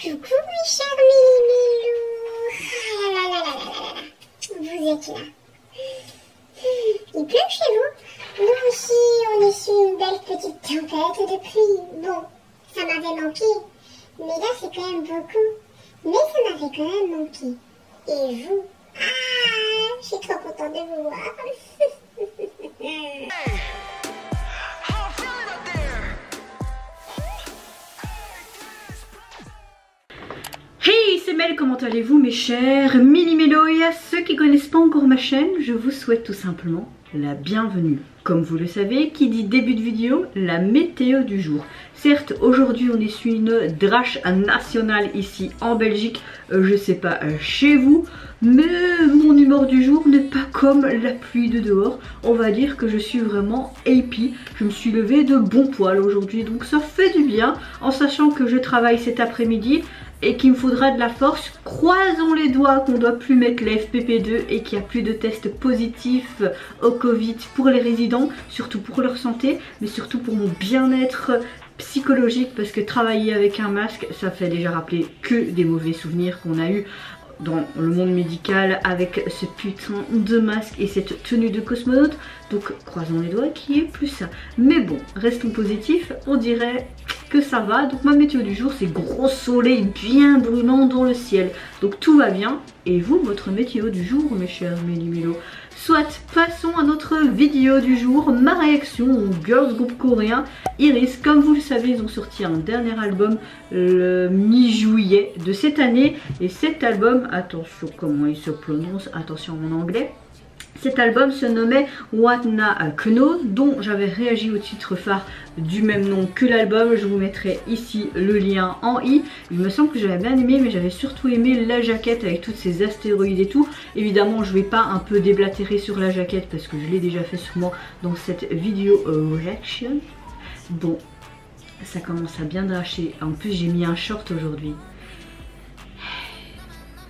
Coucou mes chers Mimilou. Ah là là là là là là là. Vous êtes là. Il pleut chez vous? Nous ici, on est sur une belle petite tempête de pluie. Bon, ça m'avait manqué. Mais là, c'est quand même beaucoup. Mais ça m'avait quand même manqué. Et vous? Ah, je suis trop contente de vous voir. Hey, c'est Mel, comment allez-vous mes chers Mini-Mélo? Et à ceux qui connaissent pas encore ma chaîne, je vous souhaite tout simplement la bienvenue. Comme vous le savez, qui dit début de vidéo, la météo du jour. Certes, aujourd'hui on est sur une drache nationale ici en Belgique, je sais pas chez vous, mais mon humeur du jour n'est pas comme la pluie de dehors. On va dire que je suis vraiment happy, je me suis levée de bon poil aujourd'hui, donc ça fait du bien, en sachant que je travaille cet après-midi et qu'il me faudra de la force. Croisons les doigts qu'on ne doit plus mettre les FPP2 et qu'il n'y a plus de tests positifs au Covid pour les résidents, surtout pour leur santé, mais surtout pour mon bien-être psychologique, parce que travailler avec un masque, ça fait déjà rappeler que des mauvais souvenirs qu'on a eu dans le monde médical avec ce putain de masque et cette tenue de cosmonaute. Donc croisons les doigts qu'il n'y ait plus ça. Mais bon, restons positifs, on dirait que ça va. Donc ma météo du jour, c'est gros soleil bien brûlant dans le ciel. Donc tout va bien. Et vous, votre météo du jour, mes chers Méli-Mélo? Soit, passons à notre vidéo du jour, ma réaction au girls group coréen Iris. Comme vous le savez, ils ont sorti un dernier album le mi-juillet de cette année. Et cet album, attention comment il se prononce, attention en anglais. Cet album se nommait Watna Kno, dont j'avais réagi au titre phare du même nom que l'album. Je vous mettrai ici le lien en i. Il me semble que j'avais bien aimé, mais j'avais surtout aimé la jaquette avec toutes ces astéroïdes et tout. Évidemment, je vais pas un peu déblatérer sur la jaquette parce que je l'ai déjà fait sûrement dans cette vidéo reaction. Bon, ça commence à bien dracher. En plus, j'ai mis un short aujourd'hui.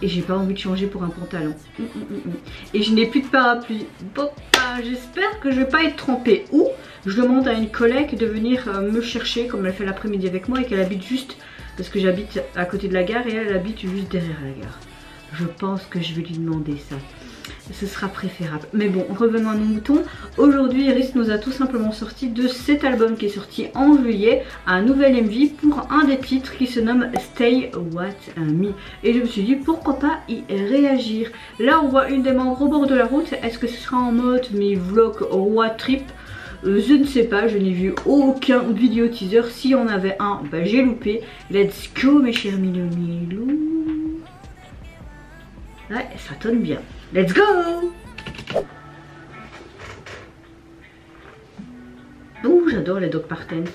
Et j'ai pas envie de changer pour un pantalon. Et je n'ai plus de parapluie. Bon, j'espère que je vais pas être trempée. Ou je demande à une collègue de venir me chercher, comme elle fait l'après-midi avec moi, et qu'elle habite juste, parce que j'habite à côté de la gare et elle habite juste derrière la gare. Je pense que je vais lui demander ça. Ce sera préférable. Mais bon, revenons à nos moutons. Aujourd'hui, Iris nous a tout simplement sorti de cet album qui est sorti en juillet un nouvel MV pour un des titres qui se nomme Stay With Me. Et je me suis dit pourquoi pas y réagir. Là, on voit une des membres au bord de la route. Est-ce que ce sera en mode mes vlogs road trip? Je ne sais pas, je n'ai vu aucun vidéo teaser. S'il y en avait un, bah, j'ai loupé. Let's go mes chers Milou. Ouais, ça tonne bien. Let's go! Ouh, j'adore les Doc Martens.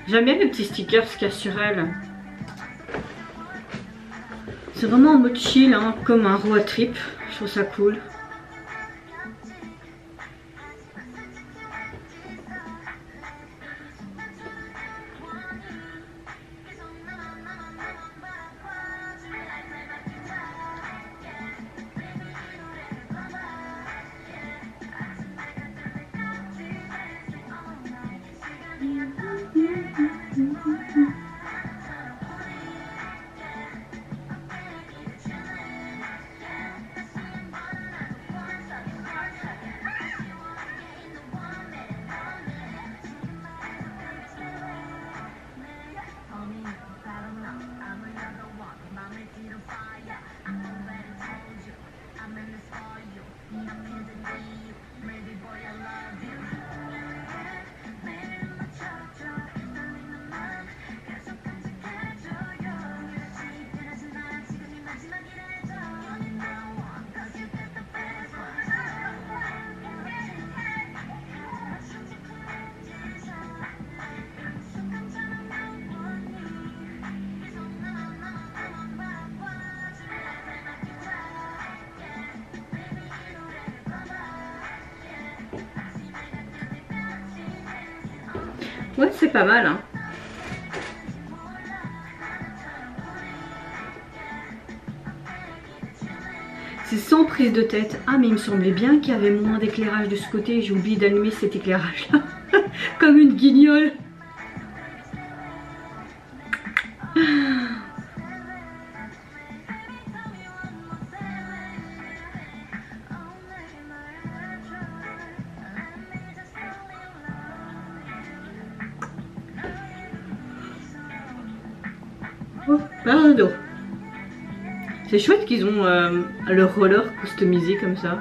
J'aime bien les petits stickers qu'il y a sur elle. C'est vraiment en mode chill, hein, comme un road trip. Je trouve ça cool. Ouais, c'est pas mal, hein. C'est sans prise de tête. Ah, mais il me semblait bien qu'il y avait moins d'éclairage de ce côté. J'ai oublié d'allumer cet éclairage-là. Comme une guignole. Oh, pardon. C'est chouette qu'ils ont le roller customisé comme ça.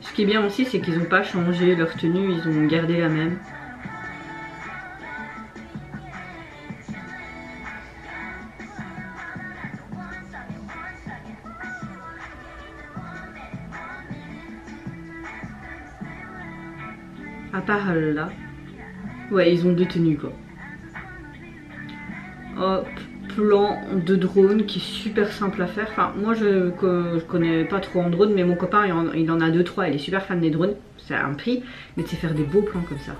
Ce qui est bien aussi, c'est qu'ils n'ont pas changé leur tenue, ils ont gardé la même. À part là. Ouais, ils ont deux tenues quoi. Hop, plan de drone qui est super simple à faire. Enfin, moi je connais pas trop en drone, mais mon copain il en a 2-3, il est super fan des drones. C'est un prix, mais c'est faire des beaux plans comme ça.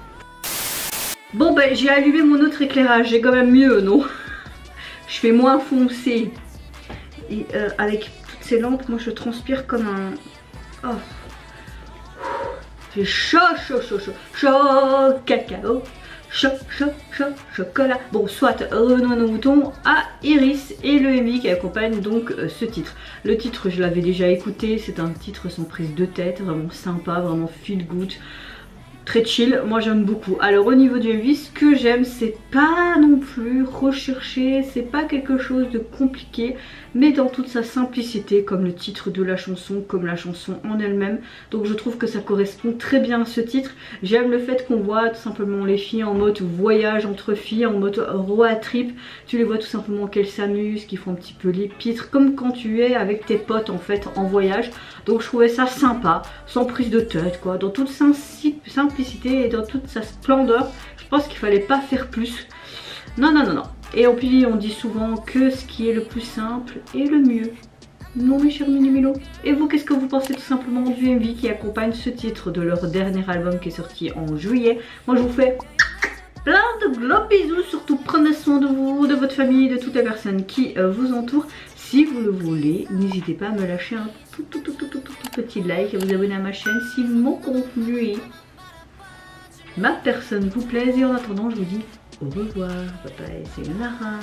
Bon ben j'ai allumé mon autre éclairage, j'ai quand même mieux, non? Je fais moins foncé. Et avec toutes ces lampes, moi je transpire comme un... Oh. C'est chaud, chaud, chaud, chaud, chaud, cacao, chaud, chaud, chaud, chocolat. Bon, soit revenons à nos moutons à Iris et le MV qui accompagne donc ce titre. Le titre, je l'avais déjà écouté, c'est un titre sans prise de tête, vraiment sympa, vraiment feel good. Très chill, moi j'aime beaucoup. Alors au niveau du MV, ce que j'aime, c'est pas non plus recherché, c'est pas quelque chose de compliqué, mais dans toute sa simplicité, comme le titre de la chanson, comme la chanson en elle-même. Donc je trouve que ça correspond très bien à ce titre. J'aime le fait qu'on voit tout simplement les filles en mode voyage entre filles, en mode road trip. Tu les vois tout simplement qu'elles s'amusent, qu'ils font un petit peu les pitres, comme quand tu es avec tes potes en fait en voyage. Donc je trouvais ça sympa, sans prise de tête quoi, dans toute simplicité et dans toute sa splendeur. Je pense qu'il fallait pas faire plus. Non, non, non, non. Et puis on dit souvent que ce qui est le plus simple est le mieux. Non mes chers mini-mélos. Et vous, qu'est-ce que vous pensez tout simplement du MV qui accompagne ce titre de leur dernier album qui est sorti en juillet? Moi je vous fais plein de gros bisous. Surtout prenez soin de vous, de votre famille, de toutes les personnes qui vous entourent. Si vous le voulez, n'hésitez pas à me lâcher un tout petit like, à vous abonner à ma chaîne si mon contenu et ma personne vous plaise. Et en attendant, je vous dis au revoir. Bye bye, c'est le marin.